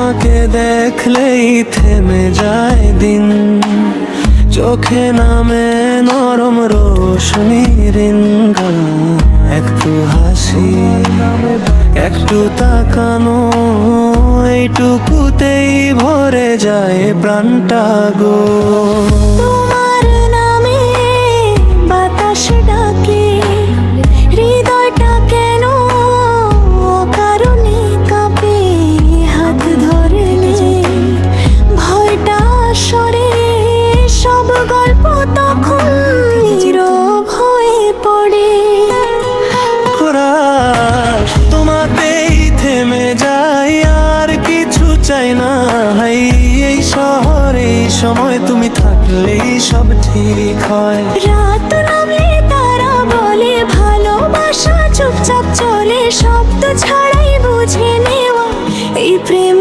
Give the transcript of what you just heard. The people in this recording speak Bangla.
তোমাকে দেখলেই থেমে যায় দিন, চোখে নামে নরম রোশনির রিঙ্গা। একটু হাসি, একটু তাকানো, এইটুকুতেই ভরে যায় প্রাণটা গো। তোমার নামে বাতাস ডাকে, হৃদয়টা কেন অকারণে কাঁপে। হাত ধরলে ভয়টা সরে, সব গল্প তখন নীরব হয়ে পড়ে। খোরাস তোমাতেই থেমে যাই, আর কিছু চাই না। হাই এই শহরে এই সময় তুমি থাকলেই সব ঠিক হয়। রাত নামলে তারা বলে ভালোবাসা চুপচাপ চলে, শব্দ ছাড়াই বুঝে নেওয়া এই প্রেম।